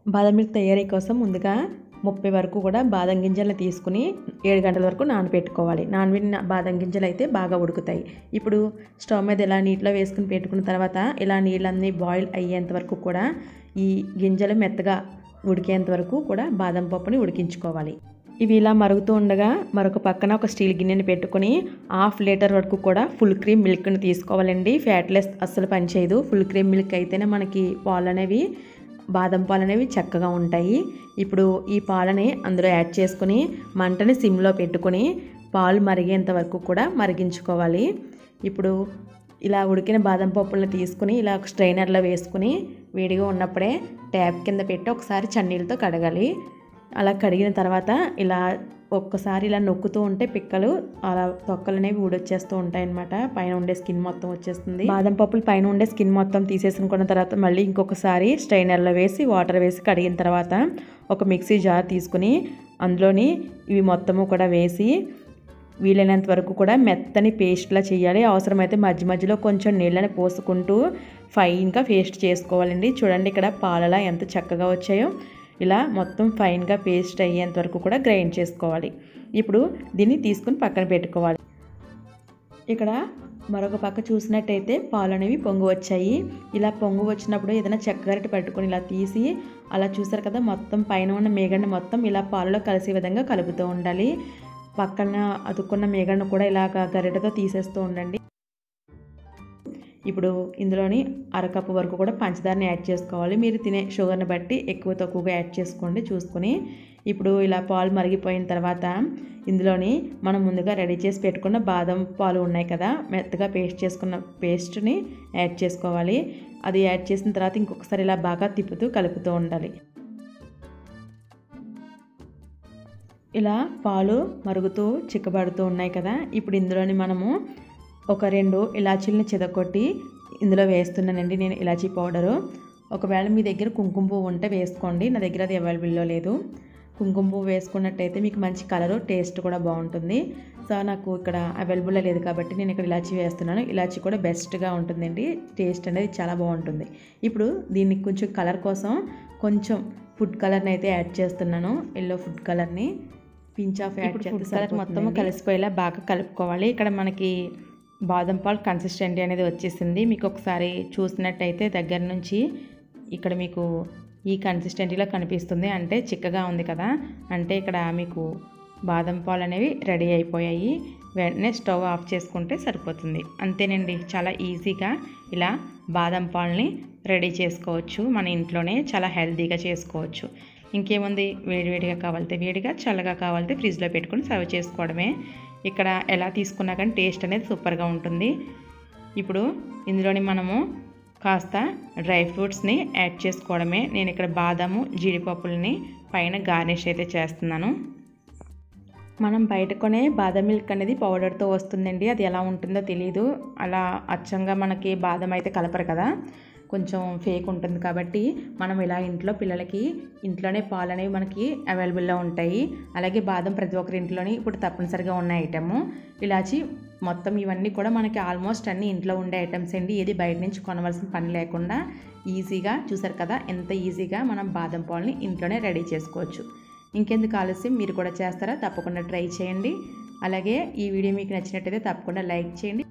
బాదం మిల్క్ తయారీ కోసం ముందుగా 30 వరకు కూడా బాదం గింజలను తీసుకుని 7 గంటల వరకు నానబెట్టుకోవాలి. నానబెట్టిన బాదం గింజలు అయితే బాగా ఉడుకుతాయి. ఇప్పుడు స్టవ్ మీద ఇలా నీటిలో వేసుకుని పెట్టుకున్న తర్వాత ఇలా నీళ్ళన్నీ బాయిల్ అయ్యేంత వరకు కూడా ఈ గింజలు మెత్తగా ఉడికేంత వరకు కూడా బాదం పప్పుని ఉడికించుకోవాలి. ఇవి ఇలా మరుగుతూ ఉండగా మరొక పక్కన ఒక స్టీల్ గిన్నెని పెట్టుకుని 1/2 లీటర్ వరకు కూడా ఫుల్ క్రీమ్ మిల్క్ని తీసుకోవాలండి. ఫ్యాట్లెస్ అస్సలు పనిచేయదు. ఫుల్ క్రీమ్ మిల్క్ అయితేనే మనకి పాలు అనేవి బాదం పాలు అనేవి చక్కగా ఉంటాయి. ఇప్పుడు ఈ పాలని అందులో యాడ్ చేసుకుని మంటని సిమ్లో పెట్టుకుని పాలు మరిగేంత వరకు కూడా మరిగించుకోవాలి. ఇప్పుడు ఇలా ఉడికిన బాదం పప్పులను తీసుకుని ఇలా స్ట్రైనర్లో వేసుకుని వేడిగా ఉన్నప్పుడే ట్యాప్ కింద పెట్టి ఒకసారి చన్నీళ్ళతో కడగాలి. అలా కడిగిన తర్వాత ఇలా ఒక్కసారి ఇలా నొక్కుతూ ఉంటే పిక్కలు అలా తొక్కలు అనేవి ఊడొచ్చేస్తూ ఉంటాయన్నమాట. పైన ఉండే స్కిన్ మొత్తం వచ్చేస్తుంది. బాదం పప్పులు పైన ఉండే స్కిన్ మొత్తం తీసేసుకున్న తర్వాత మళ్ళీ ఇంకొకసారి స్ట్రైనర్లో వేసి వాటర్ వేసి కడిగిన తర్వాత ఒక మిక్సీ జార్ తీసుకుని అందులోని ఇవి మొత్తము కూడా వేసి వీలైనంత వరకు కూడా మెత్తని పేస్ట్లా చేయాలి. అవసరమైతే మధ్య మధ్యలో కొంచెం నీళ్ళని పోసుకుంటూ ఫైన్గా పేస్ట్ చేసుకోవాలండి. చూడండి ఇక్కడ పాలలా ఎంత చక్కగా వచ్చాయో. ఇలా మొత్తం ఫైన్గా పేస్ట్ అయ్యేంత వరకు కూడా గ్రైండ్ చేసుకోవాలి. ఇప్పుడు దీన్ని తీసుకుని పక్కన పెట్టుకోవాలి. ఇక్కడ మరొక పక్క చూసినట్టయితే పాలు అనేవి పొంగు వచ్చాయి. ఇలా పొంగు వచ్చినప్పుడు ఏదైనా చెక్కగరిటె పట్టుకొని ఇలా తీసి అలా చూసారు కదా మొత్తం పైన ఉన్న మేగడని మొత్తం ఇలా పాలలో కలిసే విధంగా కలుపుతూ ఉండాలి. పక్కన అతుక్కున్న మేగడను కూడా ఇలాగ గరిటెతో తీసేస్తూ ఉండండి. ఇప్పుడు ఇందులోని 1/2 కప్పు వరకు కూడా పంచదారని యాడ్ చేసుకోవాలి. మీరు తినే షుగర్ని బట్టి ఎక్కువ తక్కువగా యాడ్ చేసుకోండి చూసుకొని. ఇప్పుడు ఇలా పాలు మరిగిపోయిన తర్వాత ఇందులోని మనం ముందుగా రెడీ చేసి పెట్టుకున్న బాదం పాలు ఉన్నాయి కదా, మెత్తగా పేస్ట్ చేసుకున్న పేస్ట్ని యాడ్ చేసుకోవాలి. అది యాడ్ చేసిన తర్వాత ఇంకొకసారి ఇలా బాగా తిప్పుతూ కలుపుతూ ఉండాలి. ఇలా పాలు మరుగుతూ చిక్కబడుతూ ఉన్నాయి కదా, ఇప్పుడు ఇందులోని మనము ఒక 2 ఇలాచీలను చితకొట్టి ఇందులో వేస్తున్నానండి నేను ఇలాచీ పౌడరు. ఒకవేళ మీ దగ్గర కుంకుమ పువ్వు ఉంటే వేసుకోండి. నా దగ్గర అది అవైలబుల్లో లేదు. కుంకుమ పువ్వు వేసుకున్నట్టయితే మీకు మంచి కలరు టేస్ట్ కూడా బాగుంటుంది. సో నాకు ఇక్కడ అవైలబుల్లో లేదు కాబట్టి నేను ఇక్కడ ఇలాచీ వేస్తున్నాను. ఇలాచీ కూడా బెస్ట్గా ఉంటుందండి. టేస్ట్ అనేది చాలా బాగుంటుంది. ఇప్పుడు దీనికి కొంచెం కలర్ కోసం కొంచెం ఫుడ్ కలర్ని అయితే యాడ్ చేస్తున్నాను. ఎల్లో ఫుడ్ కలర్ని పించ్ ఆఫ్ యాడ్ చేస్తే కలర్ మొత్తం కలిసిపోయేలా బాగా కలుపుకోవాలి. ఇక్కడ మనకి బాదం పాలు కన్సిస్టెన్సీ అనేది వచ్చేసింది. మీకు ఒకసారి చూసినట్టయితే దగ్గర నుంచి ఇక్కడ మీకు ఈ కన్సిస్టెన్సీలో కనిపిస్తుంది. అంటే చిక్కగా ఉంది కదా, అంటే ఇక్కడ మీకు బాదం పాలు అనేవి రెడీ అయిపోయాయి. వెంటనే స్టవ్ ఆఫ్ చేసుకుంటే సరిపోతుంది. అంతేనండి, చాలా ఈజీగా ఇలా బాదం పాలని రెడీ చేసుకోవచ్చు. మన ఇంట్లోనే చాలా హెల్తీగా చేసుకోవచ్చు. ఇంకేముంది, వేడివేడిగా కావాలితే వేడిగా, చల్లగా కావాలితే ఫ్రిడ్జ్లో పెట్టుకొని సర్వ్ చేసుకోవడమే. ఇక్కడ ఎలా తీసుకున్నా కానీ టేస్ట్ అనేది సూపర్గా ఉంటుంది. ఇప్పుడు ఇందులోని మనము కాస్త డ్రై ఫ్రూట్స్ని యాడ్ చేసుకోవడమే. నేను ఇక్కడ బాదాము జీడిపప్పులని పైన గార్నిష్ అయితే చేస్తున్నాను. మనం బయట కొనే బాదం మిల్క్ అనేది పౌడర్తో వస్తుందండి. అది ఎలా ఉంటుందో తెలియదు. అలా అచ్చంగా మనకి బాదం అయితే కలపరు కదా, కొంచెం ఫేక్ ఉంటుంది. కాబట్టి మనం ఇలా ఇంట్లో పిల్లలకి ఇంట్లోనే పాలు అనేవి మనకి అవైలబుల్లో ఉంటాయి. అలాగే బాదం ప్రతి ఒక్కరి ఇంట్లోని ఇప్పుడు తప్పనిసరిగా ఉన్న ఐటము. ఇలాచి మొత్తం ఇవన్నీ కూడా మనకి ఆల్మోస్ట్ అన్ని ఇంట్లో ఉండే ఐటమ్స్ అండి. ఏది బయట నుంచి కొనవలసిన పని లేకుండా ఈజీగా, చూసారు కదా ఎంత ఈజీగా మనం బాదం పాలని ఇంట్లోనే రెడీ చేసుకోవచ్చు. ఇంకెందుకు ఆలస్యం, మీరు కూడా చేస్తారా? తప్పకుండా ట్రై చేయండి. అలాగే ఈ వీడియో మీకు నచ్చినట్టయితే తప్పకుండా లైక్ చేయండి.